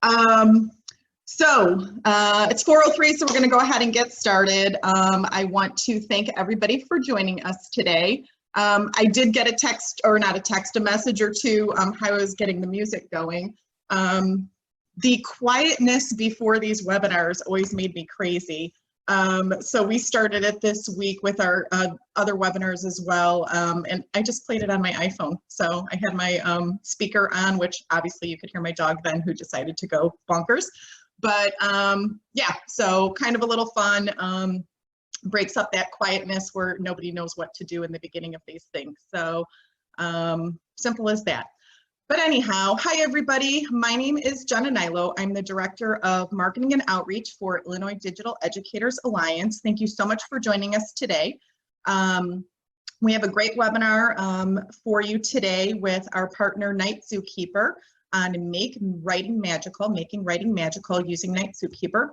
It's 4:03, so we're going to go ahead and get started. I want to thank everybody for joining us today. I did get a text, or not a text, a message or two, how I was getting the music going. The quietness before these webinars always made me crazy. So we started it this week with our other webinars as well, and I just played it on my iPhone. So I had my speaker on, which obviously you could hear my dog then, who decided to go bonkers. But yeah, so kind of a little fun, breaks up that quietness where nobody knows what to do in the beginning of these things. So simple as that. But anyhow, hi everybody. My name is Jenna Nilo. I'm the Director of Marketing and Outreach for Illinois Digital Educators Alliance. Thank you so much for joining us today. We have a great webinar for you today with our partner Night Zookeeper on making writing magical using Night Zookeeper.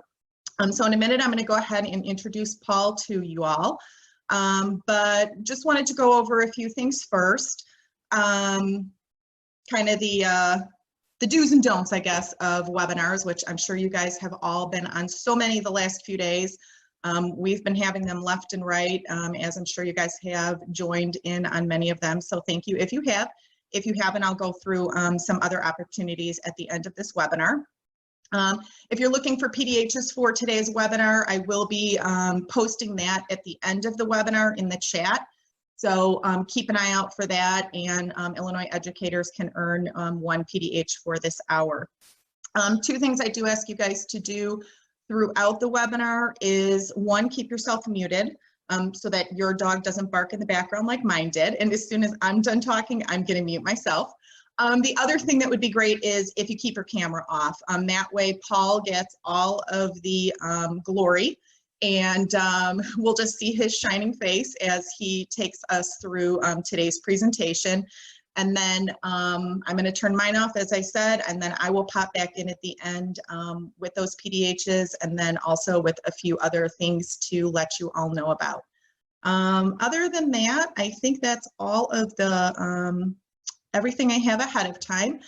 So in a minute, I'm going to go ahead and introduce Paul to you all. But just wanted to go over a few things first. Kind of the do's and don'ts, I guess, of webinars, which I'm sure you guys have all been on so many the last few days. We've been having them left and right, as I'm sure you guys have joined in on many of them. So thank you if you have. If you haven't, I'll go through some other opportunities at the end of this webinar. If you're looking for PDHs for today's webinar, I will be posting that at the end of the webinar in the chat. So keep an eye out for that, and Illinois educators can earn one PDH for this hour. Two things I do ask you guys to do throughout the webinar is, one, keep yourself muted so that your dog doesn't bark in the background like mine did. And as soon as I'm done talking, I'm going to mute myself. The other thing that would be great is if you keep your camera off. That way Paul gets all of the glory, and we'll just see his shining face as he takes us through today's presentation. And then I'm going to turn mine off, as I said, and then I will pop back in at the end with those PDHs, and then also with a few other things to let you all know about. Other than that, I think that's all of the everything I have ahead of time.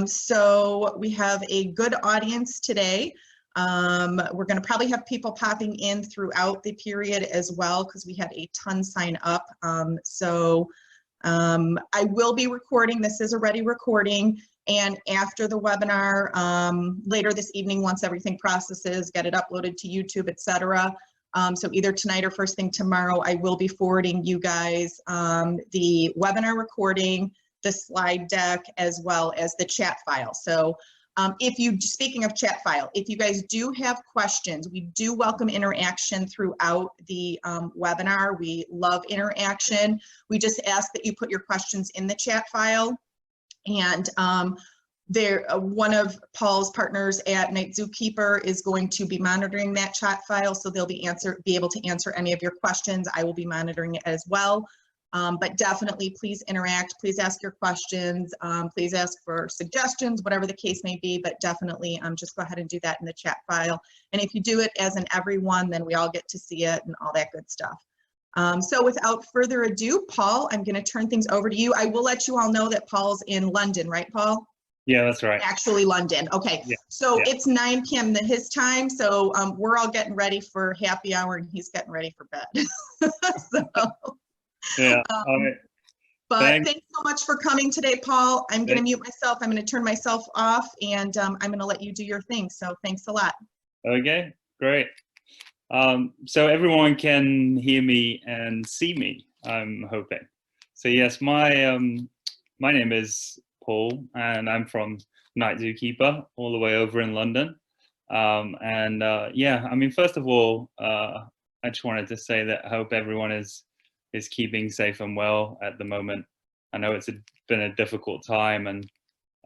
So we have a good audience today. We're going to probably have people popping in throughout the period as well, because we had a ton sign up. I will be recording. This is already recording. And after the webinar, later this evening, once everything processes, get it uploaded to YouTube, etc. So either tonight or first thing tomorrow, I will be forwarding you guys the webinar recording, the slide deck, as well as the chat file. So speaking of chat file, if you guys do have questions, we do welcome interaction throughout the webinar. We love interaction. We just ask that you put your questions in the chat file. And one of Paul's partners at Night Zookeeper is going to be monitoring that chat file, so they'll be able to answer any of your questions. I will be monitoring it as well. But definitely please interact, please ask your questions, please ask for suggestions, whatever the case may be, but definitely just go ahead and do that in the chat file. And if you do it as an everyone, then we all get to see it and all that good stuff. So without further ado, Paul, I'm going to turn things over to you. I will let you all know that Paul's in London, right, Paul? Yeah, that's right. Actually London. Okay. Yeah. So yeah. It's 9 p.m. his time. So we're all getting ready for happy hour and he's getting ready for bed. So. Yeah. But thanks so much for coming today, Paul. I'm going to mute myself. I'm going to turn myself off, and I'm going to let you do your thing. So thanks a lot. Okay, great. So everyone can hear me and see me, I'm hoping. So yes, my name is Paul, and I'm from Night Zookeeper, all the way over in London. Yeah, I mean, first of all, I just wanted to say that I hope everyone is keeping safe and well at the moment. I know it's been a difficult time, and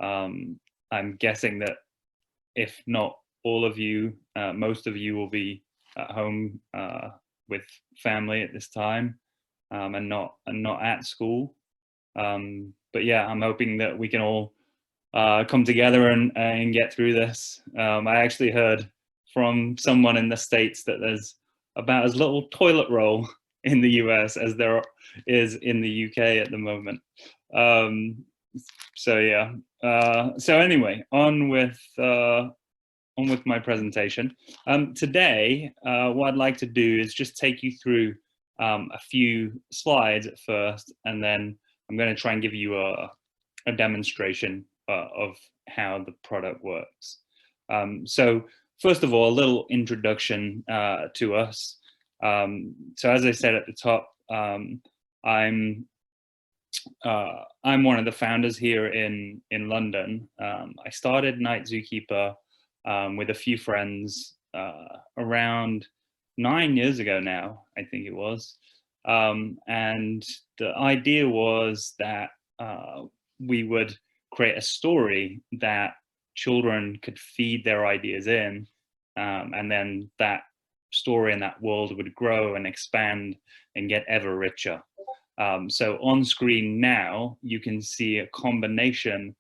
I'm guessing that if not all of you, most of you will be at home with family at this time, and not at school. But yeah, I'm hoping that we can all come together and get through this. I actually heard from someone in the States that there's about as little toilet roll in the US as there is in the UK at the moment. So yeah. So anyway, on with my presentation. Today, what I'd like to do is just take you through a few slides at first, and then I'm going to try and give you a demonstration of how the product works. So first of all, a little introduction to us. So as I said at the top, I'm one of the founders here in London. I started Night Zookeeper with a few friends around 9 years ago now, I think it was. And the idea was that we would create a story that children could feed their ideas in, and then that story and that world would grow and expand and get ever richer. So on screen now, you can see a combination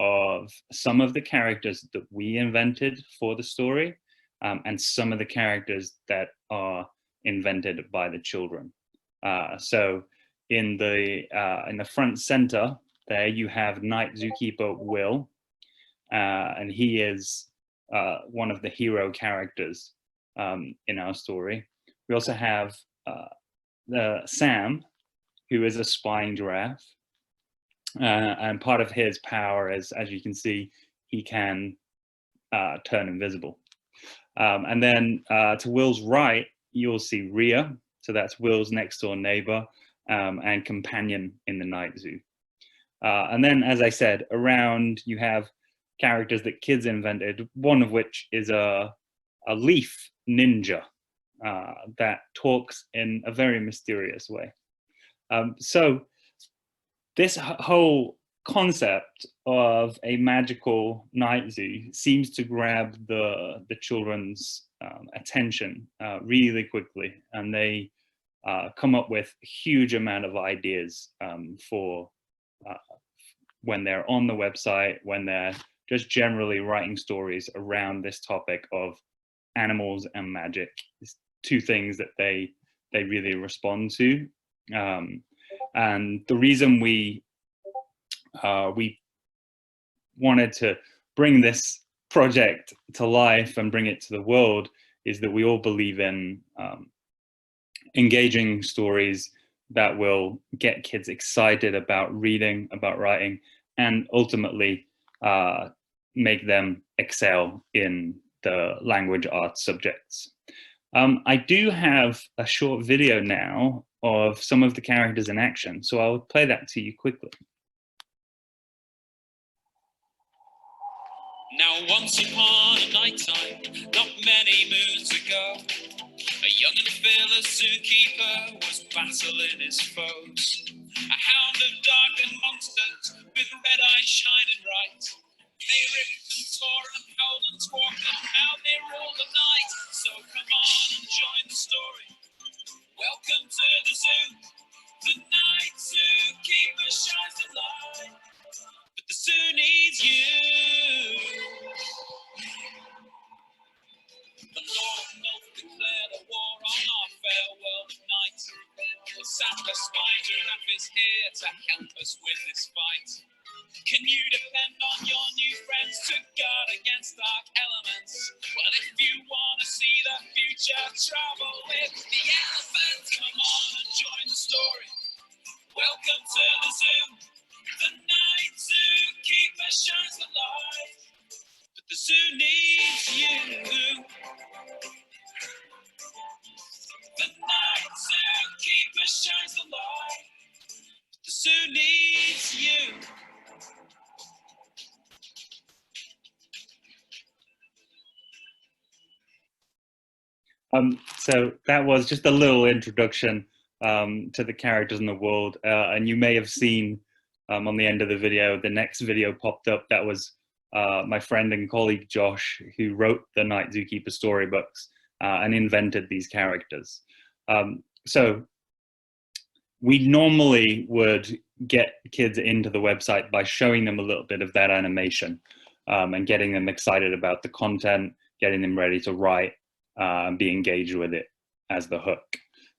of some of the characters that we invented for the story, and some of the characters that are invented by the children. So in the front center there, you have Night Zookeeper Will, and he is one of the hero characters in our story. We also have Sam, who is a spying giraffe, and part of his power is, as you can see, he can turn invisible. And then to Will's right, you'll see Rhea, so that's Will's next door neighbor and companion in the night zoo. And then, as I said, around you have characters that kids invented, one of which is a leaf ninja that talks in a very mysterious way. So this whole concept of a magical night zoo seems to grab the children's attention really quickly, and they come up with a huge amount of ideas for when they're on the website, when they're just generally writing stories around this topic of animals and magic. It's two things that they really respond to. And the reason we wanted to bring this project to life and bring it to the world is that we all believe in engaging stories that will get kids excited about reading, about writing, and ultimately make them excel in the language arts subjects. I do have a short video now of some of the characters in action, so I'll play that to you quickly. Now once upon a night time, not many moons ago, a young and fearless zookeeper was battling his foes. A hound of dark and monsters with red eyes shining bright. They ripped and tore and howled and squawked and how they ruled the night. So come on and join the story. Welcome to the zoo. The night zookeeper shines the light. But the zoo needs you. The Lord knows declared a war on our fair world at night. The Santa Spine Giraffe is here to help us win this fight. Can you depend on your new friends to guard against dark elements? Well, if you want to see the future, travel with the elephant. Come on and join the story. Welcome to the zoo. The night zookeeper shines the light. But the zoo needs you. The night zookeeper shines the light. But the zoo needs you. So that was just a little introduction to the characters in the world, and you may have seen on the end of the video, the next video popped up. That was my friend and colleague Josh, who wrote the Night Zookeeper storybooks and invented these characters. So we normally would get kids into the website by showing them a little bit of that animation and getting them excited about the content, getting them ready to write and be engaged with it as the hook.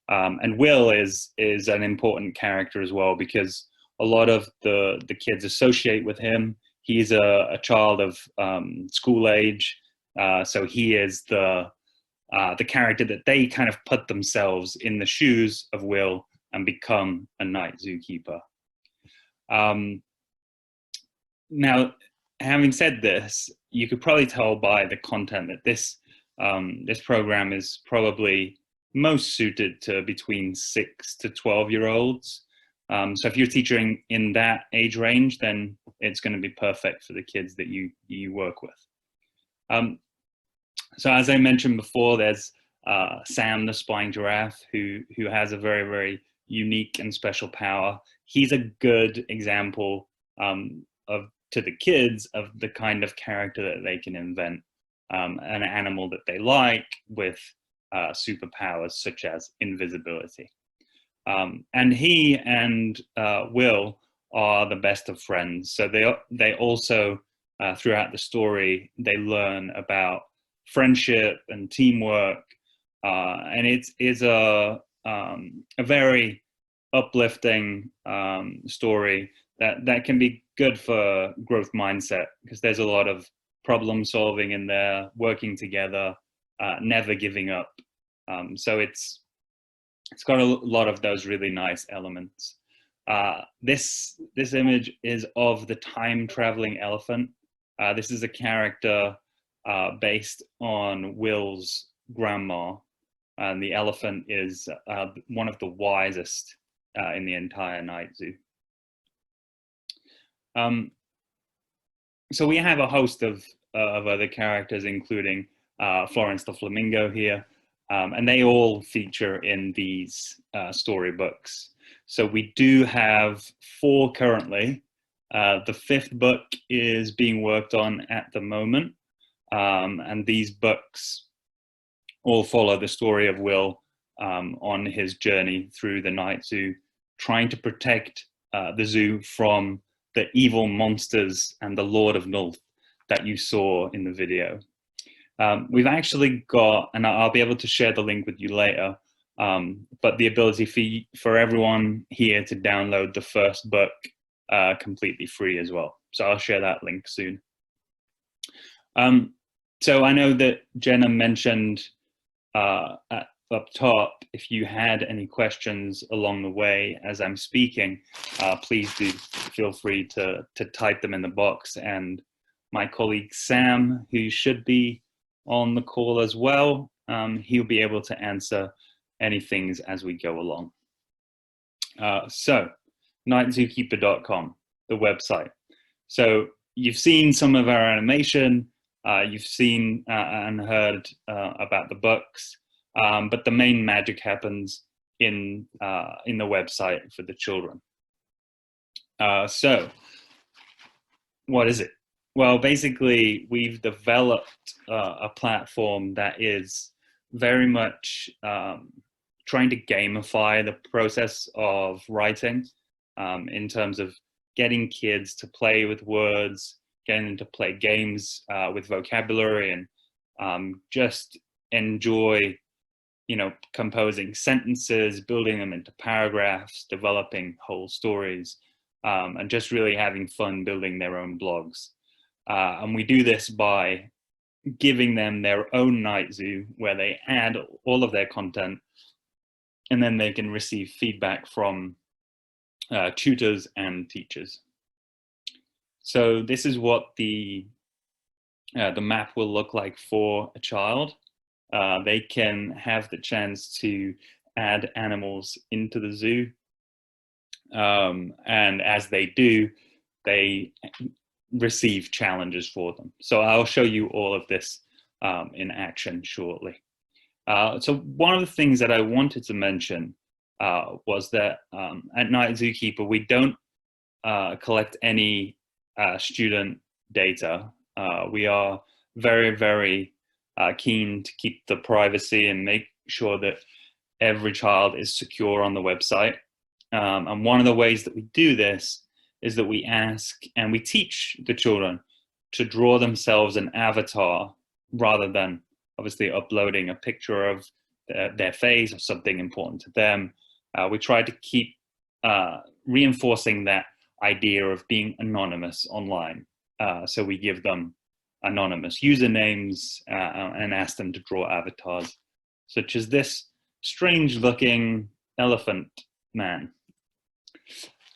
And Will is an important character as well, because a lot of the kids associate with him. He's a child of school age, so he is the character that they kind of put themselves in the shoes of Will and become a night zookeeper. Now, having said this, you could probably tell by the content that this program is probably most suited to between 6 to 12-year-olds. So if you're teaching in that age range, then it's going to be perfect for the kids that you work with. So as I mentioned before, there's Sam the spying giraffe, who has a very, very unique and special power. He's a good example to the kids of the kind of character that they can invent, an animal that they like with superpowers such as invisibility. And he and Will are the best of friends. So they also, throughout the story, they learn about friendship and teamwork, and it is a very uplifting story that can be good for growth mindset, because there's a lot of problem solving in there, working together, never giving up. So it's got a lot of those really nice elements. This image is of the time traveling elephant. This is a character based on Will's grandma, and the elephant is one of the wisest in the entire night zoo. So we have a host of other characters, including Florence the flamingo here, and they all feature in these storybooks. So we do have 4 currently. The 5th book is being worked on at the moment, and these books all follow the story of Will on his journey through the night zoo, trying to protect the zoo from the evil monsters and the Lord of North that you saw in the video. We've actually got, and I'll be able to share the link with you later, but the ability for everyone here to download the first book completely free as well. So I'll share that link soon. So I know that Jenna mentioned up top, if you had any questions along the way as I'm speaking, please do feel free to type them in the box, and my colleague Sam, who should be on the call as well, he'll be able to answer anything as we go along. So nightzookeeper.com, the website. So you've seen some of our animation, you've seen and heard about the books, but the main magic happens in the website for the children. So what is it? Well, basically, we've developed a platform that is very much trying to gamify the process of writing, in terms of getting kids to play with words, getting them to play games with vocabulary, and just enjoy, composing sentences, building them into paragraphs, developing whole stories, and just really having fun building their own blogs. And we do this by giving them their own night zoo where they add all of their content, and then they can receive feedback from tutors and teachers. So this is what the map will look like for a child. They can have the chance to add animals into the zoo, and as they do, they receive challenges for them. So I'll show you all of this in action shortly. So one of the things that I wanted to mention was that at Night Zookeeper, we don't collect any student data. We are very, very keen to keep the privacy and make sure that every child is secure on the website. And one of the ways that we do this is that we ask and we teach the children to draw themselves an avatar rather than obviously uploading a picture of their face or something important to them. We try to keep reinforcing that idea of being anonymous online. So we give them anonymous usernames and ask them to draw avatars, such as this strange looking elephant man.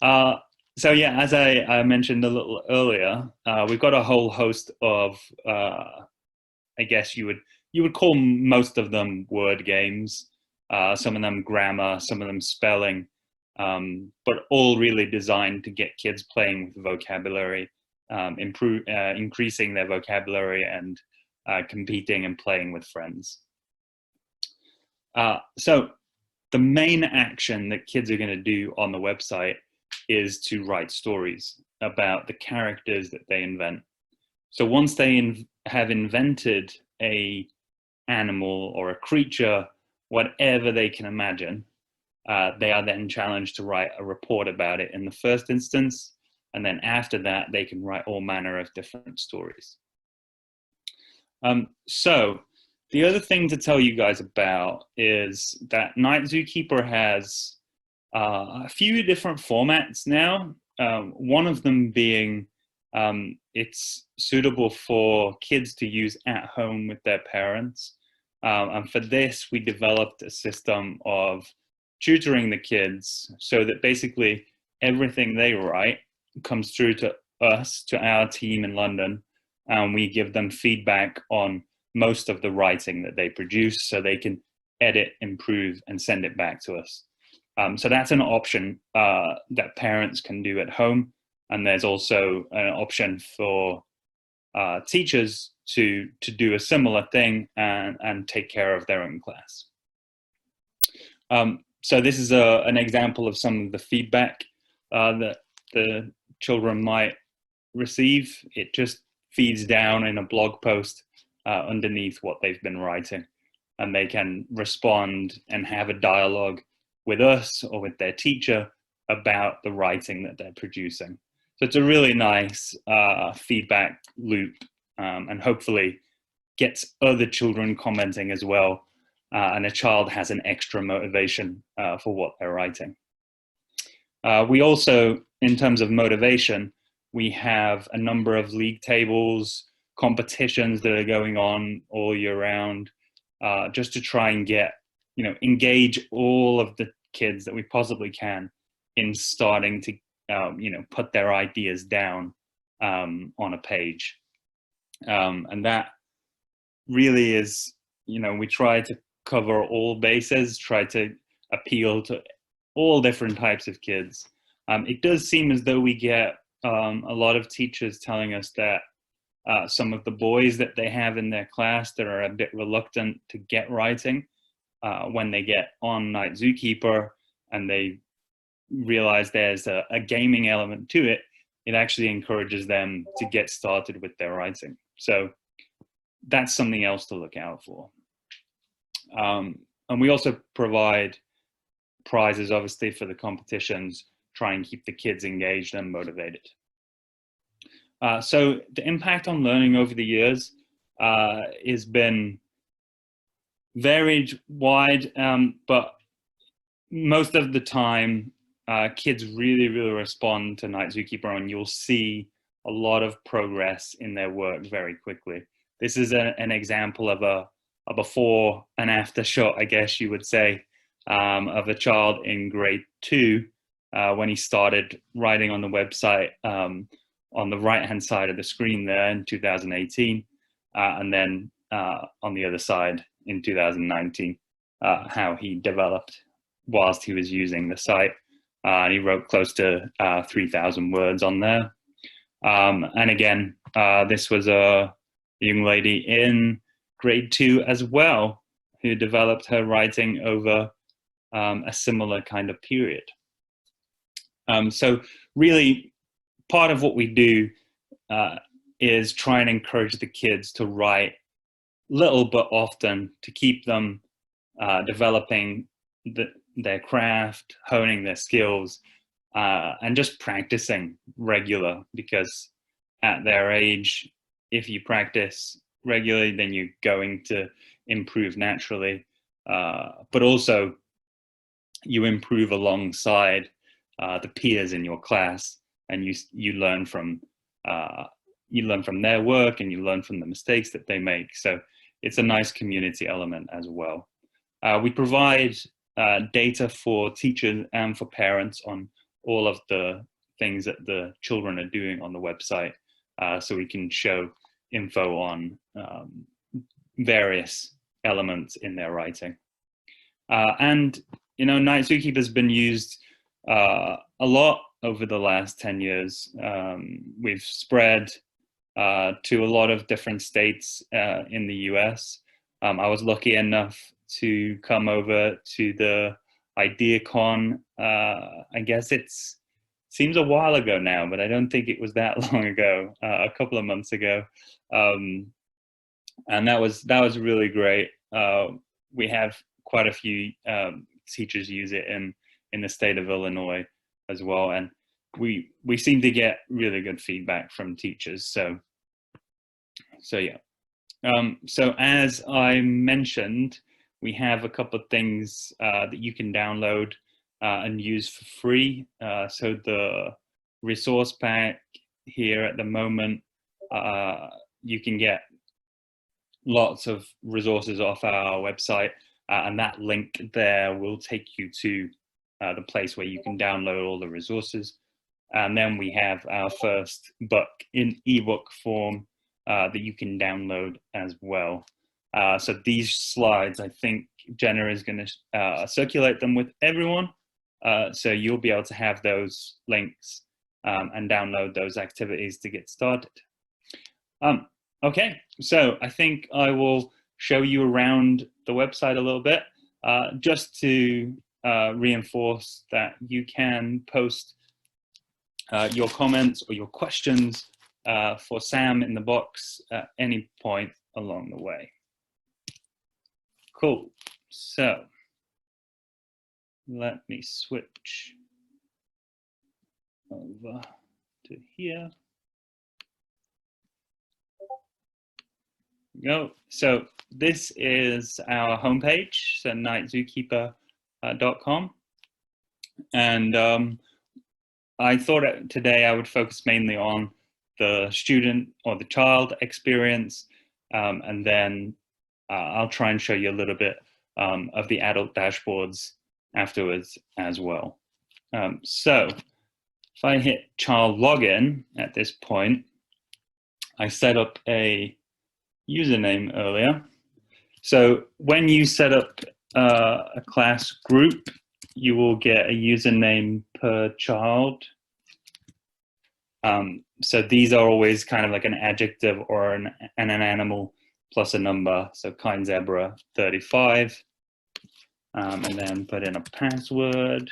So yeah, as I mentioned a little earlier, we've got a whole host of, I guess you would call most of them word games, some of them grammar, some of them spelling, but all really designed to get kids playing with vocabulary, increasing their vocabulary and competing and playing with friends. So the main action that kids are going to do on the website is to write stories about the characters that they invent. So once they have invented a animal or a creature, whatever they can imagine, they are then challenged to write a report about it in the first instance. And then after that, they can write all manner of different stories. So the other thing to tell you guys about is that Night Zookeeper has a few different formats now. One of them being it's suitable for kids to use at home with their parents. And for this, we developed a system of tutoring the kids so that basically everything they write comes through to us, to our team in London, and we give them feedback on most of the writing that they produce so they can edit, improve, and send it back to us. So that's an option that parents can do at home. And there's also an option for teachers to do a similar thing and take care of their own class. So this is an example of some of the feedback that the children might receive. It just feeds down in a blog post underneath what they've been writing, and they can respond and have a dialogue with us or with their teacher about the writing that they're producing. So it's a really nice feedback loop, and hopefully gets other children commenting as well, and a child has an extra motivation for what they're writing. We also, in terms of motivation, we have a number of league tables, competitions that are going on all year round, just to try and get, engage all of the kids that we possibly can in starting to, put their ideas down on a page. And that really is, we try to cover all bases, try to appeal to all different types of kids. It does seem as though we get a lot of teachers telling us that some of the boys that they have in their class that are a bit reluctant to get writing, when they get on Night Zookeeper and they realize there's a gaming element to it, it actually encourages them to get started with their writing. So that's something else to look out for. And we also provide prizes, obviously, for the competitions, try and keep the kids engaged and motivated. So the impact on learning over the years has been varied, wide, but most of the time, kids really respond to Night Zookeeper, and you'll see a lot of progress in their work very quickly. This is an example of a before and after shot, I guess you would say, of a child in grade 2 when he started writing on the website on the right-hand side of the screen there in 2018, and then on the other side in 2019, how he developed whilst he was using the site. And he wrote close to 3,000 words on there. And again, this was a young lady in grade 2 as well, who developed her writing over a similar kind of period. So really, part of what we do is try and encourage the kids to write little but often, to keep them developing their craft, honing their skills, and just practicing regular, because at their age, if you practice regularly, then you're going to improve naturally, but also you improve alongside the peers in your class, and you learn from their work, and you learn from the mistakes that they make. So it's a nice community element as well. We provide data for teachers and for parents on all of the things that the children are doing on the website, so we can show info on various elements in their writing. And Night Zookeeper has been used a lot over the last 10 years. We've spread to a lot of different states in the US. I was lucky enough to come over to the IdeaCon. I guess seems a while ago now, but I don't think it was that long ago, a couple of months ago. And that was really great. We have quite a few teachers use it in the state of Illinois as well, and we seem to get really good feedback from teachers. So yeah. So as I mentioned, we have a couple of things that you can download and use for free. So the resource pack here at the moment, you can get lots of resources off our website, and that link there will take you to the place where you can download all the resources. And then we have our first book in ebook form that you can download as well. So these slides, I think Jenna is going to circulate them with everyone. So you'll be able to have those links and download those activities to get started. Okay, so I think I will show you around the website a little bit, just to reinforce that you can post your comments or your questions for Sam in the box at any point along the way. Cool, so let me switch over to here. Go. So this is our homepage, so nightzookeeper.com. And I thought today I would focus mainly on the student or the child experience, and then I'll try and show you a little bit of the adult dashboards afterwards as well. So if I hit child login at this point, I set up a username earlier. So when you set up a class group, you will get a username per child. So these are always kind of like an adjective or an animal plus a number. So kind zebra 35, and then put in a password.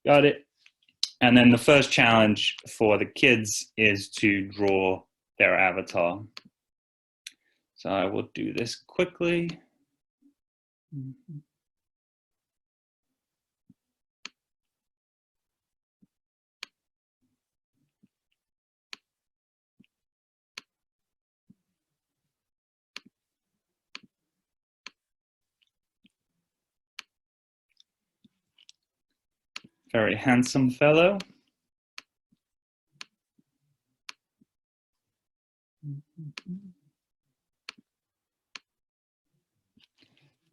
Got it. And then the first challenge for the kids is to draw their avatar. So I will do this quickly. Very handsome fellow.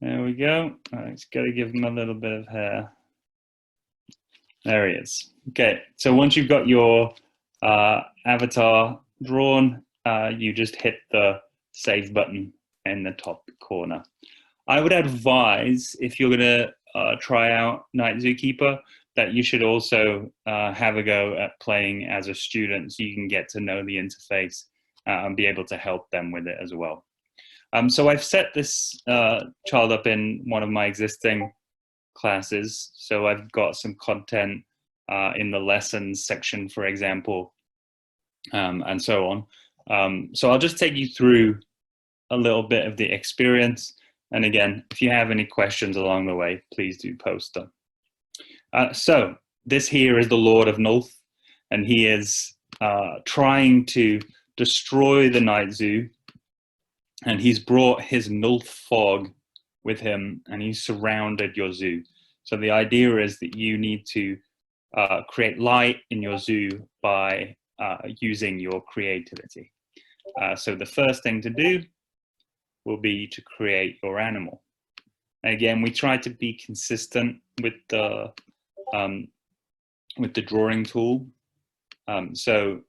There we go. Just got to give him a little bit of hair. There he is. Okay, so once you've got your avatar drawn, you just hit the save button in the top corner. I would advise, if you're going to try out Night Zookeeper, that you should also have a go at playing as a student, so you can get to know the interface and be able to help them with it as well. So I've set this child up in one of my existing classes. So I've got some content in the lessons section, for example, and so on. So I'll just take you through a little bit of the experience. And again, if you have any questions along the way, please do post them. So this here is the Lord of Nulth, and he is trying to destroy the Night Zoo, and he's brought his Nulth fog with him, and he's surrounded your zoo. So the idea is that you need to create light in your zoo by using your creativity. So the first thing to do will be to create your animal. Again, we try to be consistent with the drawing tool. So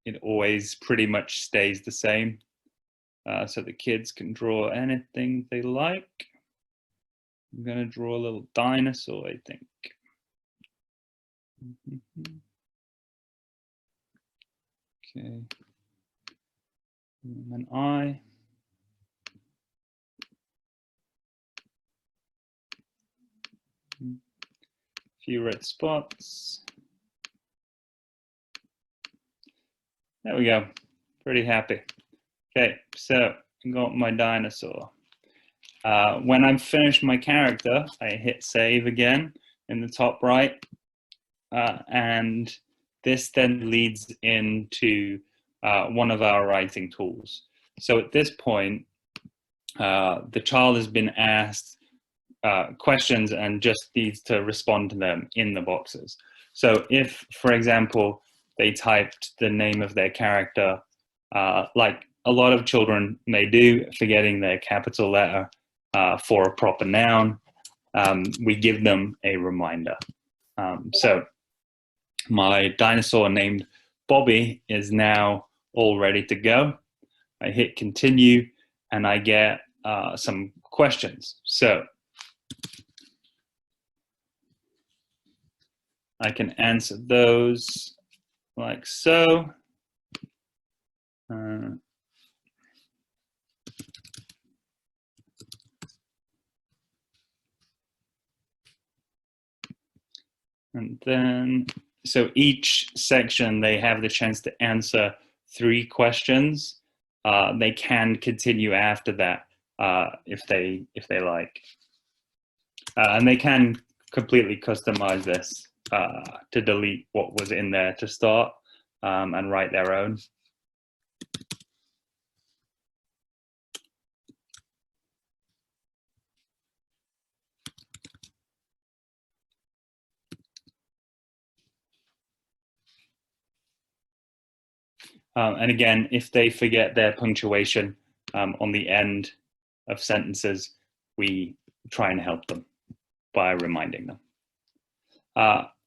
it always pretty much stays the same. So the kids can draw anything they like. I'm going to draw a little dinosaur, I think. Okay. And an eye. A few red spots. There we go. Pretty happy. Okay, so I got my dinosaur. When I've finished my character, I hit save again in the top right. And this then leads into one of our writing tools. So at this point, the child has been asked questions and just needs to respond to them in the boxes. So if, for example, they typed the name of their character, like a lot of children may do, forgetting their capital letter for a proper noun, we give them a reminder. So my dinosaur named Bobby is now all ready to go. I hit continue and I get some questions. So I can answer those like so. And then, so each section, they have the chance to answer 3 questions. They can continue after that if they like. And they can completely customize this to delete what was in there to start and write their own. And again, if they forget their punctuation on the end of sentences, we try and help them by reminding them.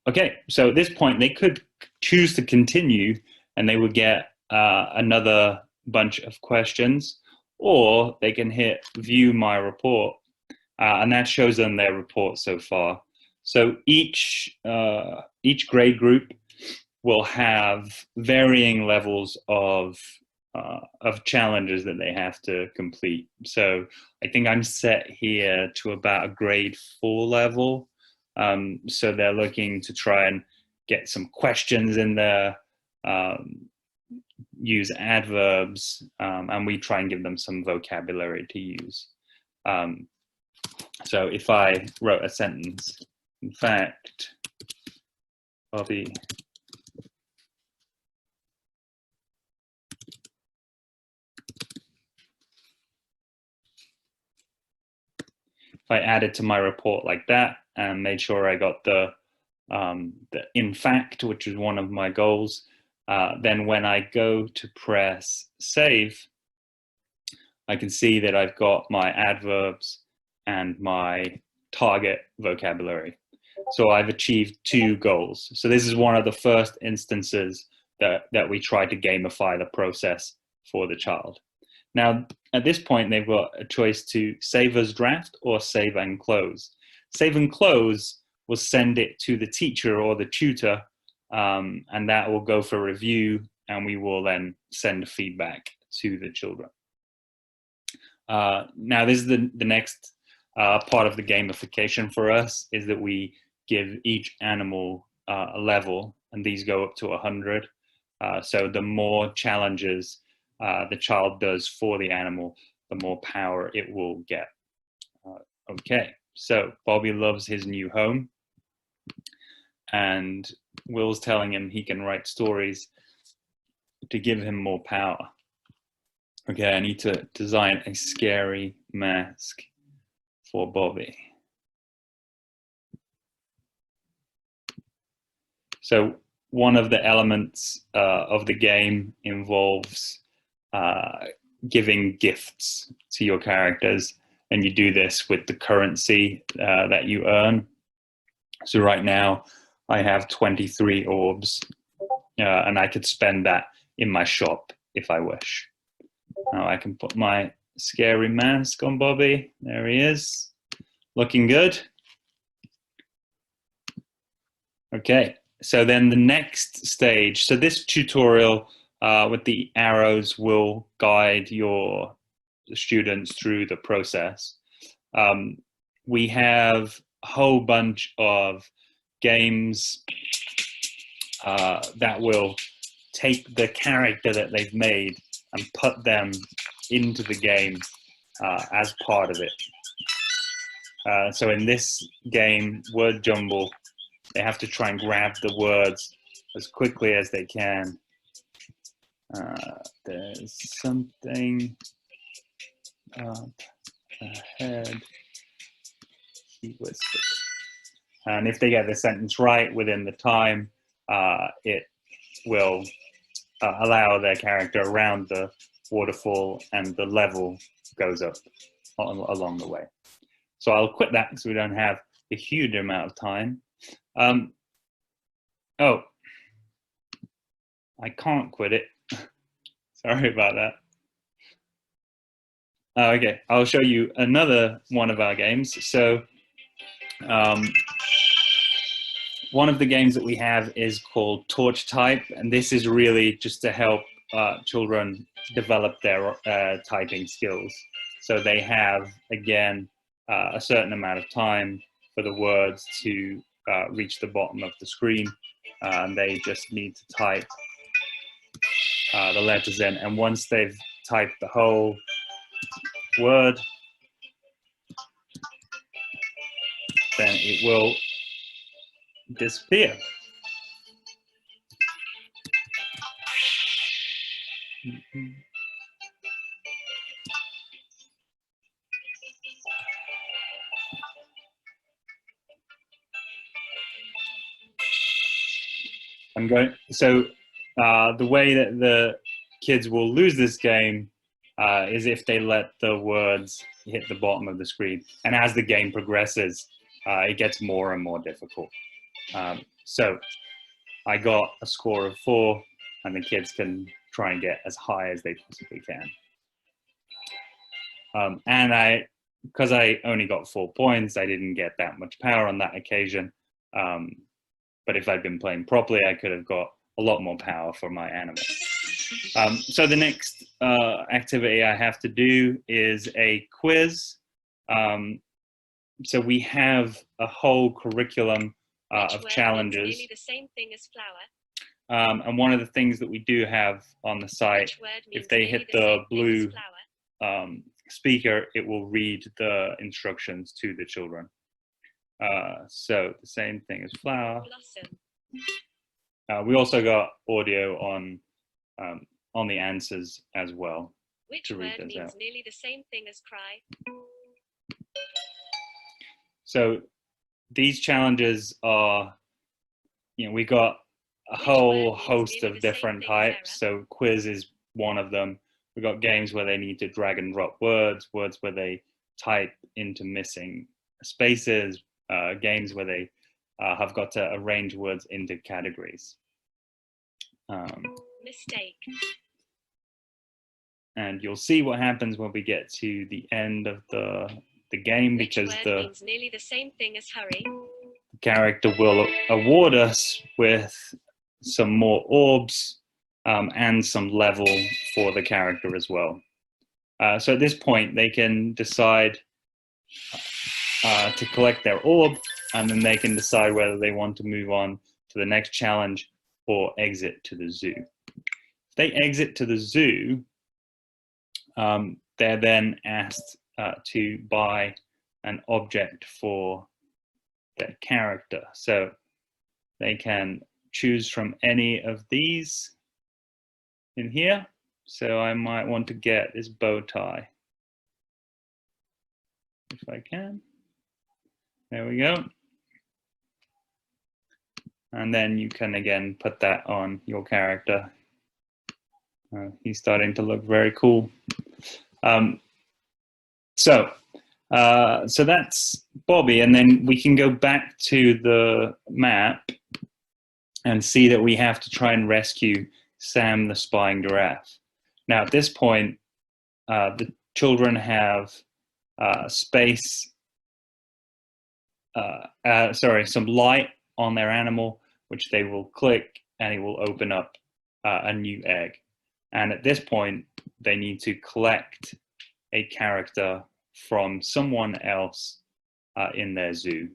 Okay, so at this point, they could choose to continue and they would get another bunch of questions, or they can hit view my report, and that shows them their report so far. So each grade group will have varying levels of challenges that they have to complete. So I think I'm set here to about a grade 4 level. So they're looking to try and get some questions in there, use adverbs, and we try and give them some vocabulary to use. So if I wrote a sentence, in fact, Bobby I added to my report like that and made sure I got the in fact, which is one of my goals, then when I go to press save, I can see that I've got my adverbs and my target vocabulary. So I've achieved 2 goals. So this is one of the first instances that we try to gamify the process for the child. Now, at this point, they've got a choice to save as draft or save and close. Save and close will send it to the teacher or the tutor, and that will go for review, and we will then send feedback to the children. Now, this is the next part of the gamification for us, is that we give each animal a level, and these go up to 100. So the more challenges the child does for the animal, the more power it will get. Okay, so Bobby loves his new home, and Will's telling him he can write stories to give him more power. Okay, I need to design a scary mask for Bobby. So one of the elements of the game involves giving gifts to your characters, and you do this with the currency that you earn. So right now I have 23 orbs, and I could spend that in my shop if I wish. Now I can put my scary mask on Bobby. There he is, looking good. Okay, so then the next stage, so this tutorial with the arrows will guide your students through the process. We have a whole bunch of games that will take the character that they've made and put them into the game as part of it. So in this game, Word Jumble, they have to try and grab the words as quickly as they can. There's something up ahead. He whispered. And if they get the sentence right within the time, it will allow their character around the waterfall, and the level goes up along the way. So I'll quit that because we don't have a huge amount of time. Oh, I can't quit it. Sorry about that. Okay, I'll show you another one of our games. So one of the games that we have is called Torch Type, and this is really just to help children develop their typing skills. So they have, again, a certain amount of time for the words to reach the bottom of the screen. They just need to type the letters in, and once they've typed the whole word, then it will disappear. So the way that the kids will lose this game is if they let the words hit the bottom of the screen. And as the game progresses, it gets more and more difficult. So I got a score of 4, and the kids can try and get as high as they possibly can. And because I only got 4 points, I didn't get that much power on that occasion. But if I'd been playing properly, I could have got a lot more power for my animal. So the next activity I have to do is a quiz. So we have a whole curriculum of challenges. Nearly the same thing as flower. And one of the things that we do have on the site, if they hit the blue speaker, it will read the instructions to the children. So the same thing as flower. We also got audio on the answers as well. Which word means nearly the same thing as cry? So these challenges are, we got a whole host of different types. So quiz is one of them. We got games where they need to drag and drop words where they type into missing spaces, games where they have got to arrange words into categories. Mistake. And you'll see what happens when we get to the end of the game, because the means nearly the same thing as hurry. Character will award us with some more orbs and some level for the character as well. So at this point, they can decide to collect their orb, and then they can decide whether they want to move on to the next challenge or exit to the zoo. If they exit to the zoo, they're then asked to buy an object for their character. So they can choose from any of these in here. So I might want to get this bow tie. if I can. There we go. And then you can again put that on your character. He's starting to look very cool. So that's Bobby, and then we can go back to the map and see that we have to try and rescue Sam the spying giraffe. Now at this point, the children have some light on their animal, which they will click, and it will open up a new egg. And at this point, they need to collect a character from someone else in their zoo.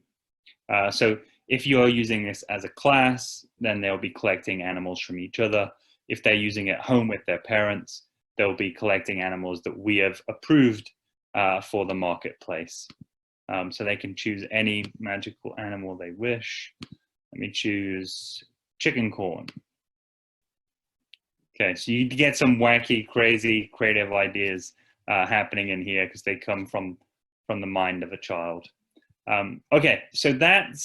So if you're using this as a class, then they'll be collecting animals from each other. If they're using it at home with their parents, they'll be collecting animals that we have approved for the marketplace. So they can choose any magical animal they wish. Let me choose chicken corn. Okay, so you get some wacky, crazy, creative ideas happening in here because they come from the mind of a child. Okay, so that's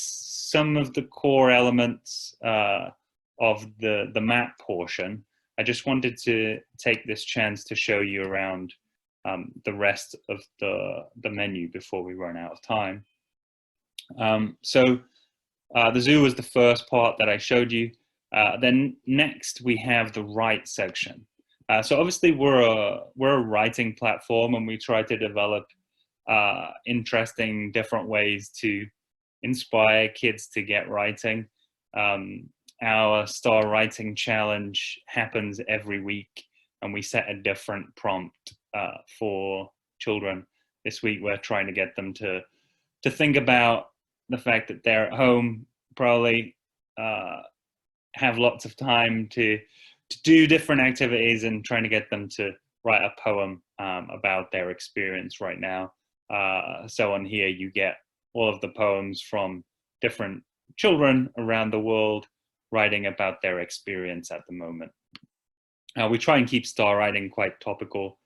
some of the core elements of the map portion. I just wanted to take this chance to show you around the rest of the menu before we run out of time. So the zoo was the first part that I showed you. Then next we have the write section. So obviously we're a writing platform, and we try to develop interesting different ways to inspire kids to get writing. Our Star Writing Challenge happens every week, and we set a different prompt for children. This week we're trying to get them to think about the fact that they're at home, probably have lots of time to do different activities, and trying to get them to write a poem about their experience right now. So on here you get all of the poems from different children around the world writing about their experience at the moment. We try and keep star writing quite topical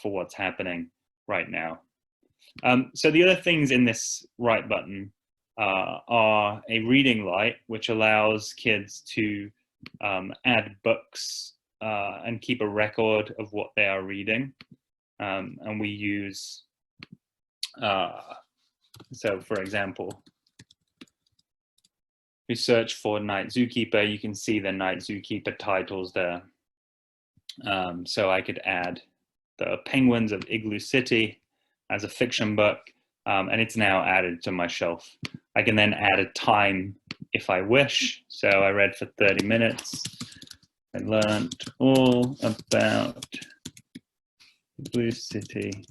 for what's happening right now. So the other things in this write button are a reading light, which allows kids to add books and keep a record of what they are reading. And we use, so for example, we search for Night Zookeeper, you can see the Night Zookeeper titles there. So I could add The Penguins of Igloo City as a fiction book, and it's now added to my shelf. I can then add a time if I wish. So I read for 30 minutes. I learned all about Igloo City.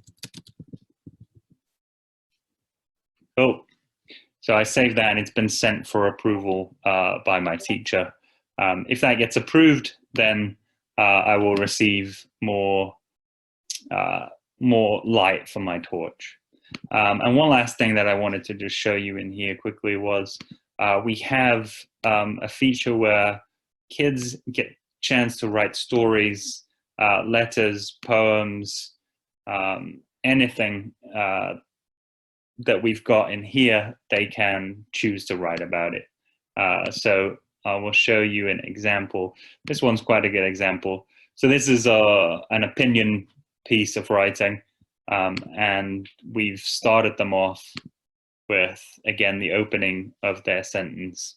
Oh, so I saved that, and it's been sent for approval by my teacher. If that gets approved, then I will receive more light from my torch. And one last thing that I wanted to just show you in here quickly was we have a feature where kids get a chance to write stories, letters, poems, anything that we've got in here, they can choose to write about it. So I will show you an example. This one's quite a good example. So this is an opinion piece of writing, and we've started them off with, again, the opening of their sentence.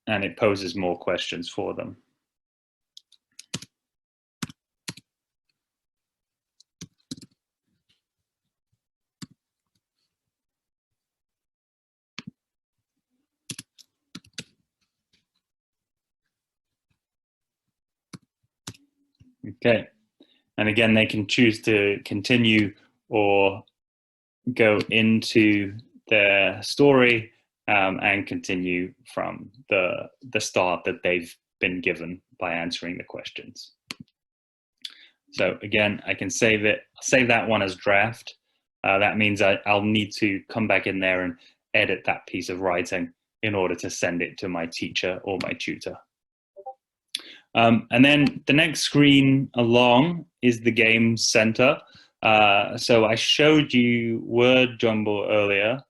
And it poses more questions for them. Okay, and again, they can choose to continue or go into their story and continue from the start that they've been given by answering the questions. So again, I can save that one as draft. That means I'll need to come back in there and edit that piece of writing in order to send it to my teacher or my tutor. And then the next screen along is the game center. So I showed you word jumble earlier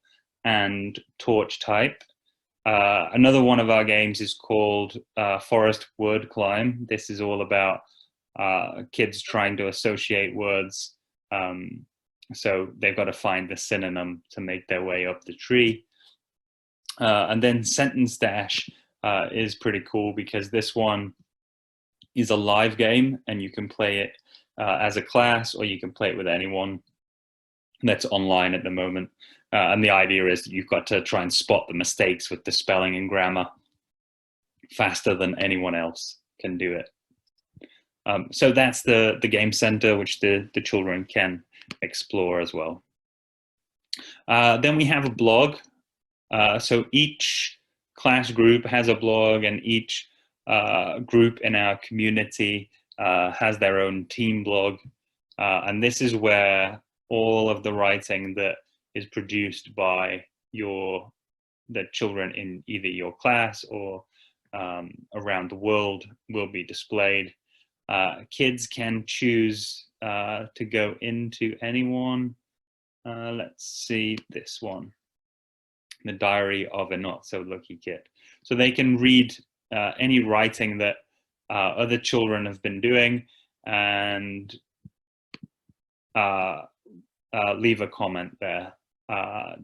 and torch type. Another one of our games is called Forest Word Climb. This is all about kids trying to associate words. So they've got to find the synonym to make their way up the tree. And then Sentence Dash is pretty cool because this one is a live game and you can play it as a class, or you can play it with anyone that's online at the moment. And the idea is that you've got to try and spot the mistakes with the spelling and grammar faster than anyone else can do it. So that's the game center, which the children can explore as well. Then we have a blog. So each class group has a blog, and each group in our community has their own team blog. And this is where all of the writing that is produced by the children in either your class or around the world will be displayed. Kids can choose to go into anyone. Let's see this one, the Diary of a Not So Lucky Kid. So they can read any writing that other children have been doing and leave a comment there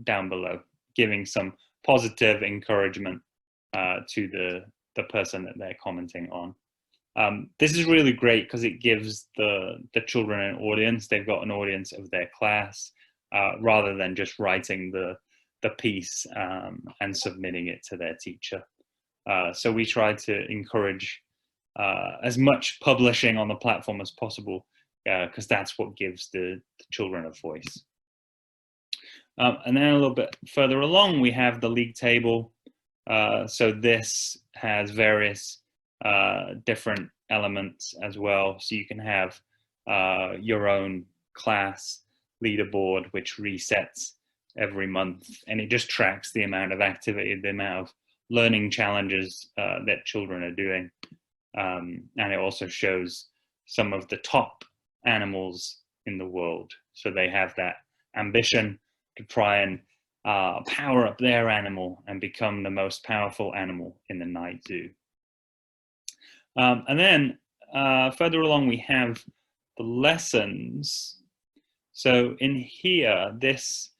down below, giving some positive encouragement to the person that they're commenting on. This is really great because it gives the children an audience. They've got an audience of their class rather than just writing the piece and submitting it to their teacher. So we try to encourage as much publishing on the platform as possible because that's what gives the children a voice. And then a little bit further along, we have the league table. So this has various different elements as well. So you can have your own class leaderboard, which resets every month, and it just tracks the amount of activity, the amount of learning challenges that children are doing. And it also shows some of the top animals in the world. So they have that ambition to try and power up their animal and become the most powerful animal in the night zoo. And then further along, we have the lessons. So in here, this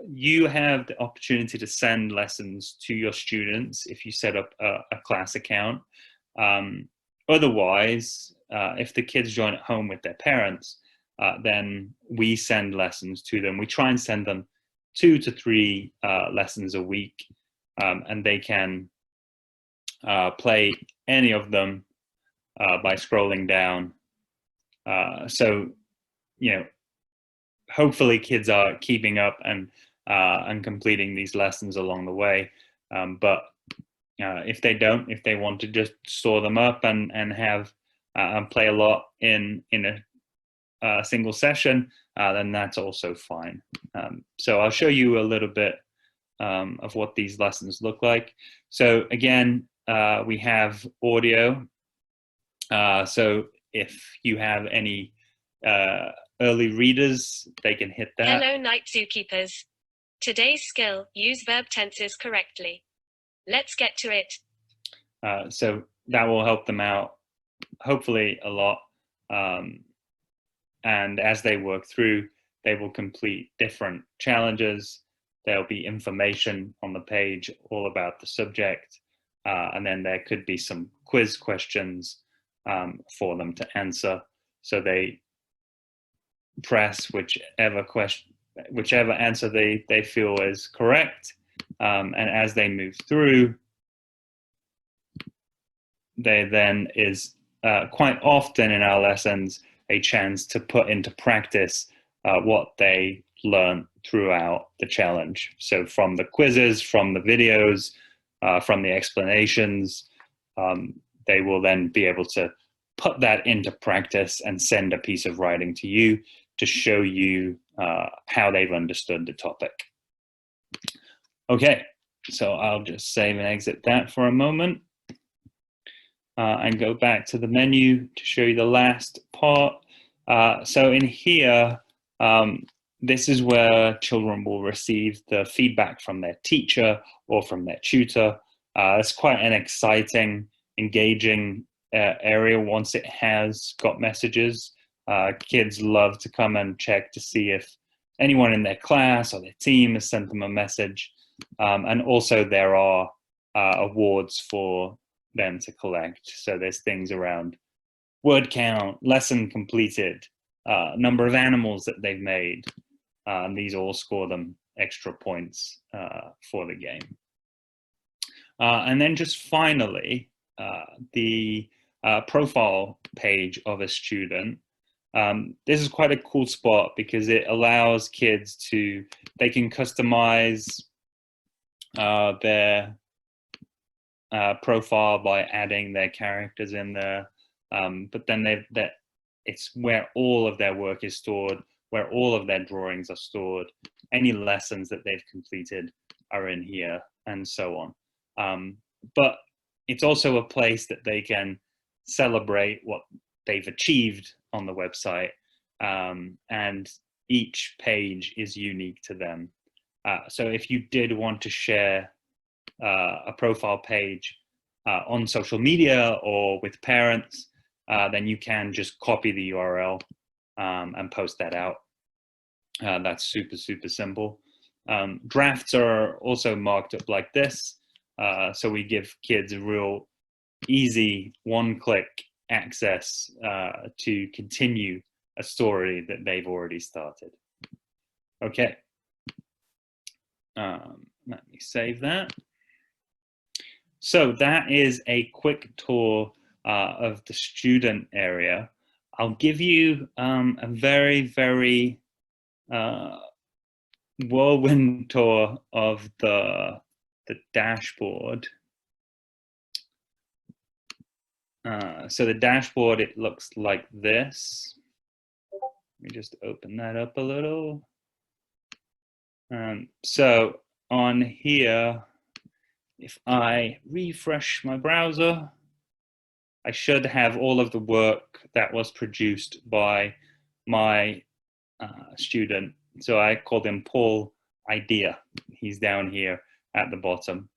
you have the opportunity to send lessons to your students if you set up a class account. Otherwise, if the kids join at home with their parents, then we send lessons to them. We try and send them 2 to 3 lessons a week, and they can play any of them by scrolling down. So, you know, hopefully kids are keeping up and completing these lessons along the way. But if they don't, if they want to just store them up and have and play a lot in a single session, then that's also fine. So I'll show you a little bit of what these lessons look like. So again, we have audio. So if you have any early readers, they can hit that. Hello, Night Zookeepers. Today's skill, use verb tenses correctly. Let's get to it. So that will help them out, hopefully a lot. And as they work through, they will complete different challenges. There'll be information on the page all about the subject. And then there could be some quiz questions for them to answer. So they press whichever answer they feel is correct. And as they move through, there then is quite often in our lessons a chance to put into practice what they learned throughout the challenge. So from the quizzes, from the videos, from the explanations, they will then be able to put that into practice and send a piece of writing to you to show you how they've understood the topic. Okay, so I'll just save and exit that for a moment. and go back to the menu to show you the last part. So in here, this is where children will receive the feedback from their teacher or from their tutor. It's quite an exciting, engaging area once it has got messages. Kids love to come and check to see if anyone in their class or their team has sent them a message. And also there are awards for them to collect. So there's things around word count, lesson completed, number of animals that they've made. And these all score them extra points for the game. And then just finally, the profile page of a student. This is quite a cool spot because it allows kids to, they can customize their profile by adding their characters in there. But then it's where all of their work is stored, where all of their drawings are stored. Any lessons that they've completed are in here, and so on. But it's also a place that they can celebrate what they've achieved on the website, and each page is unique to them. So if you did want to share a profile page on social media or with parents, then you can just copy the URL and post that out. That's super, super simple. Drafts are also marked up like this. So we give kids a real easy one-click access to continue a story that they've already started. Okay. Let me save that. So that is a quick tour of the student area. I'll give you a very, very whirlwind tour of the dashboard. So the dashboard, it looks like this. Let me just open that up a little. So on here, if I refresh my browser, I should have all of the work that was produced by my student. So I called him Paul Idea. He's down here at the bottom.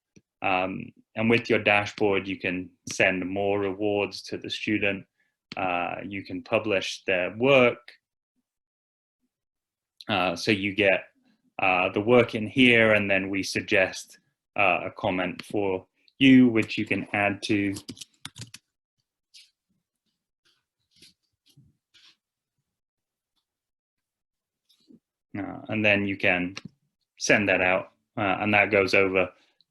And with your dashboard, you can send more rewards to the student. You can publish their work. So you get the work in here, and then we suggest a comment for you, which you can add to. And then you can send that out, and that goes over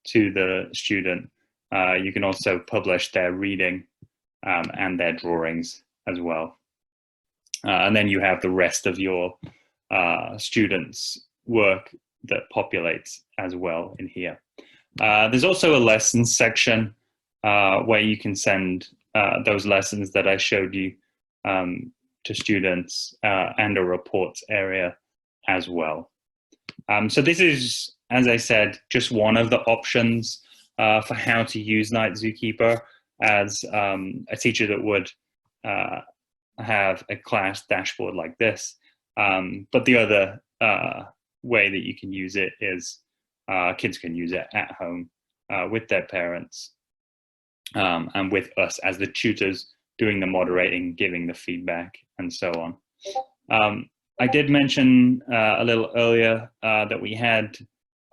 to the student. You can also publish their reading and their drawings as well. And then you have the rest of your students' work that populates as well in here. There's also a lessons section where you can send those lessons that I showed you to students, and a reports area as well. So this is, as I said, just one of the options for how to use Night Zookeeper as a teacher that would have a class dashboard like this. But the other way that you can use it is kids can use it at home with their parents, and with us as the tutors doing the moderating, giving the feedback, and so on. I did mention a little earlier that we had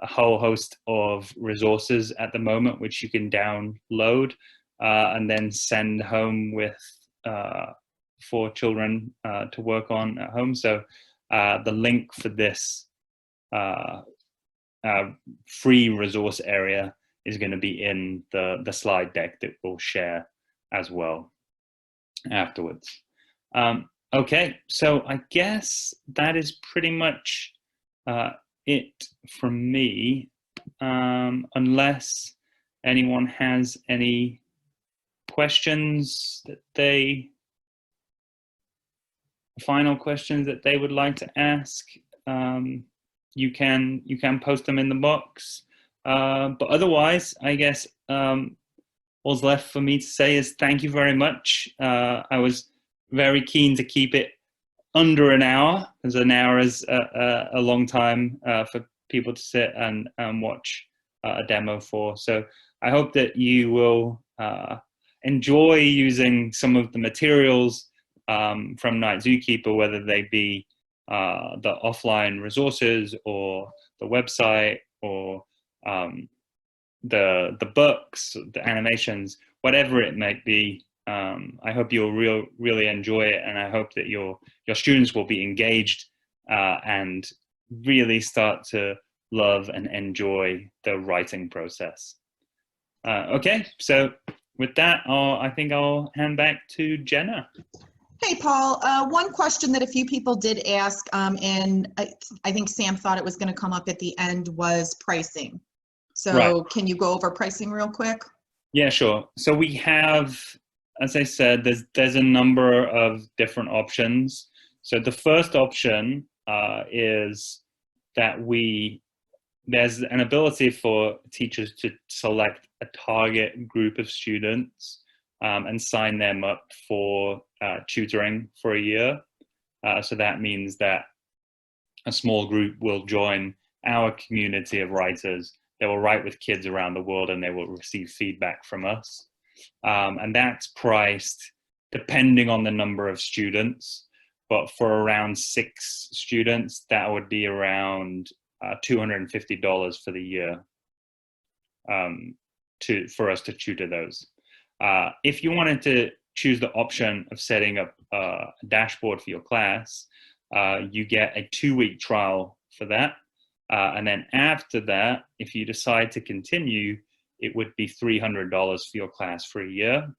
a whole host of resources at the moment which you can download and then send home with for children to work on at home. So the link for this free resource area is going to be in the slide deck that we'll share as well afterwards. Okay, so I guess that is pretty much it from me, unless anyone has any questions that final questions that they would like to ask. You can post them in the box, but otherwise, I guess all's left for me to say is thank you very much. I was very keen to keep it under an hour, because an hour is a long time for people to sit and watch a demo for. So I hope that you will enjoy using some of the materials from Night Zookeeper, whether they be the offline resources or the website or the books, the animations, whatever it might be. I hope you'll really enjoy it, and I hope that your students will be engaged and really start to love and enjoy the writing process. Okay, so with that, I think I'll hand back to Jenna. Hey, Paul, one question that a few people did ask, and I think Sam thought it was going to come up at the end, was pricing. So Right. Can you go over pricing real quick? Yeah, sure. So we have, as I said, there's a number of different options. So the first option is that there's an ability for teachers to select a target group of students and sign them up for tutoring for a year. So that means that a small group will join our community of writers. They will write with kids around the world, and they will receive feedback from us. And that's priced depending on the number of students, but for around 6 students, that would be around $250 for the year for us to tutor those. If you wanted to choose the option of setting up a dashboard for your class, you get a 2-week trial for that. And then after that, if you decide to continue, it would be $300 for your class for a year.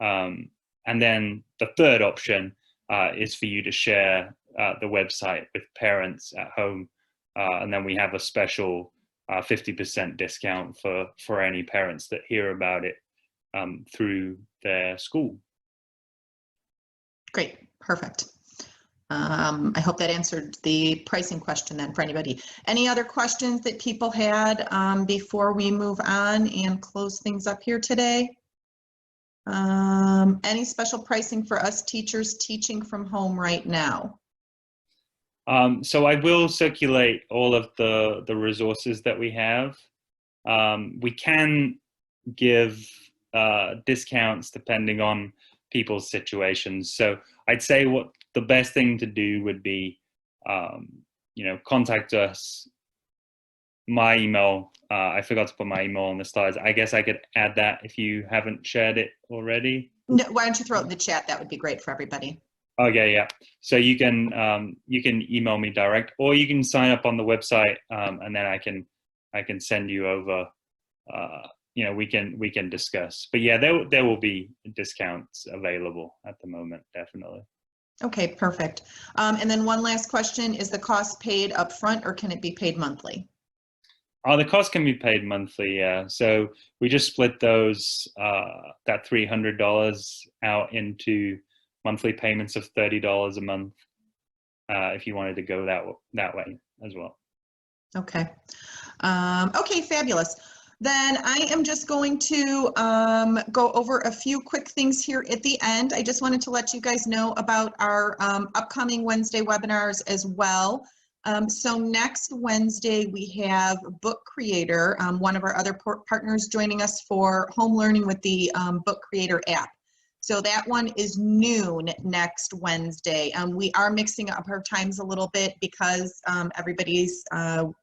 And then the third option is for you to share the website with parents at home. And then we have a special 50% discount for any parents that hear about it through their school. Great, perfect. I hope that answered the pricing question then for anybody. Any other questions that people had before we move on and close things up here today? Any special pricing for us teachers teaching from home right now? So I will circulate all of the resources that we have. We can give discounts depending on people's situations. So I'd say what the best thing to do would be, contact us. My email, I forgot to put my email on the slides. I guess I could add that if you haven't shared it already. No, why don't you throw it in the chat? That would be great for everybody. Okay, yeah. So you can email me direct, or you can sign up on the website, and then I can send you over. We can discuss. But yeah, there will be discounts available at the moment, definitely. Okay, perfect. And then one last question: is the cost paid up front, or can it be paid monthly? The cost can be paid monthly. Yeah. So we just split those that $300 out into monthly payments of $30 a month, if you wanted to go that way as well. Okay. Okay, fabulous. Then I am just going to go over a few quick things here at the end. I just wanted to let you guys know about our upcoming Wednesday webinars as well. So next Wednesday, we have Book Creator, one of our other partners, joining us for home learning with the Book Creator app. So that one is noon next Wednesday. We are mixing up our times a little bit because everybody's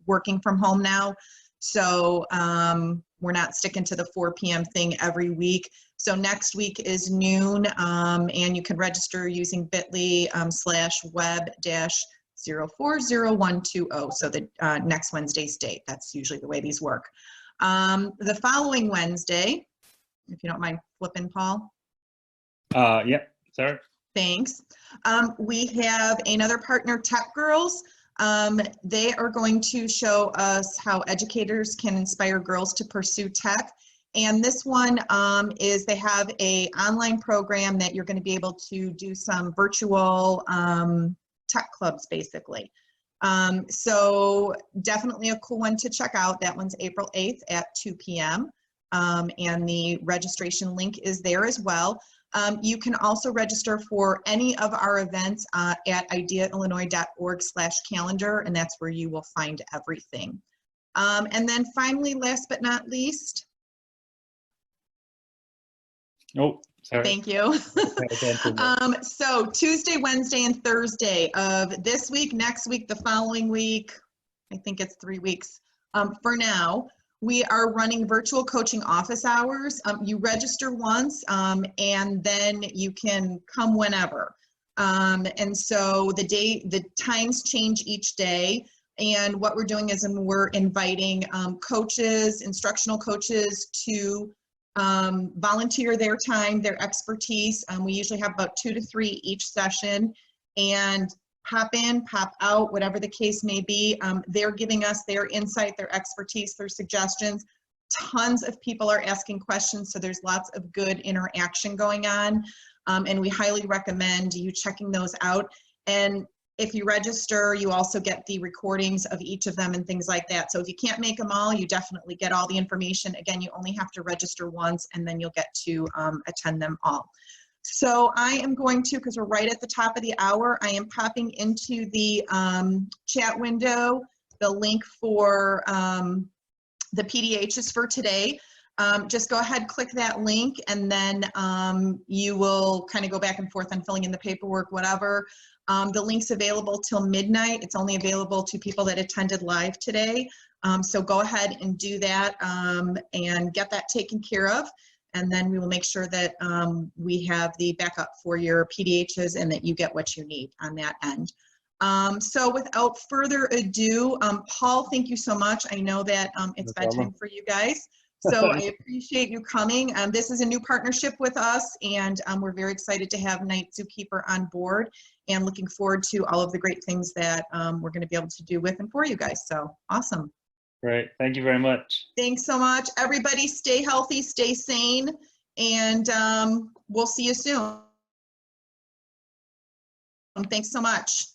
working from home now. So we're not sticking to the 4 p.m. thing every week. So next week is noon, and you can register using bit.ly/web-040120. So the next Wednesday's date. That's usually the way these work. The following Wednesday, if you don't mind flipping, Paul. Yeah, sorry. Thanks. We have another partner, Tech Girls. They are going to show us how educators can inspire girls to pursue tech. And this one is they have an online program that you're going to be able to do some virtual tech clubs, basically. So definitely a cool one to check out. That one's April 8th at 2 p.m. and the registration link is there as well. You can also register for any of our events at ideaillinois.org/calendar, and that's where you will find everything. And then finally, last but not least. Oh, sorry. Thank you. So Tuesday, Wednesday, and Thursday of this week, next week, the following week, I think it's 3 weeks for now, we are running virtual coaching office hours. You register once and then you can come whenever. And so the times change each day. And what we're doing is we're inviting coaches, instructional coaches to volunteer their time, their expertise. We usually have about 2 to 3 each session, and pop in, pop out, whatever the case may be. They're giving us their insight, their expertise, their suggestions. Tons of people are asking questions, so there's lots of good interaction going on. And we highly recommend you checking those out. And if you register, you also get the recordings of each of them and things like that. So if you can't make them all, you definitely get all the information. Again, you only have to register once and then you'll get to attend them all. So I am going to, because we're right at the top of the hour, I am popping into the chat window the link for the PDHs for today. Just go ahead, click that link, and then you will kind of go back and forth on filling in the paperwork, whatever. The link's available till midnight. It's only available to people that attended live today. So go ahead and do that and get that taken care of. And then we will make sure that we have the backup for your PDHs and that you get what you need on that end. So without further ado, Paul, thank you so much. I know that it's bedtime for you guys. So I appreciate you coming. This is a new partnership with us, and we're very excited to have Night Zookeeper on board and looking forward to all of the great things that we're going to be able to do with and for you guys. So awesome. Great. Thank you very much. Thanks so much. Everybody stay healthy, stay sane, and we'll see you soon. Thanks so much.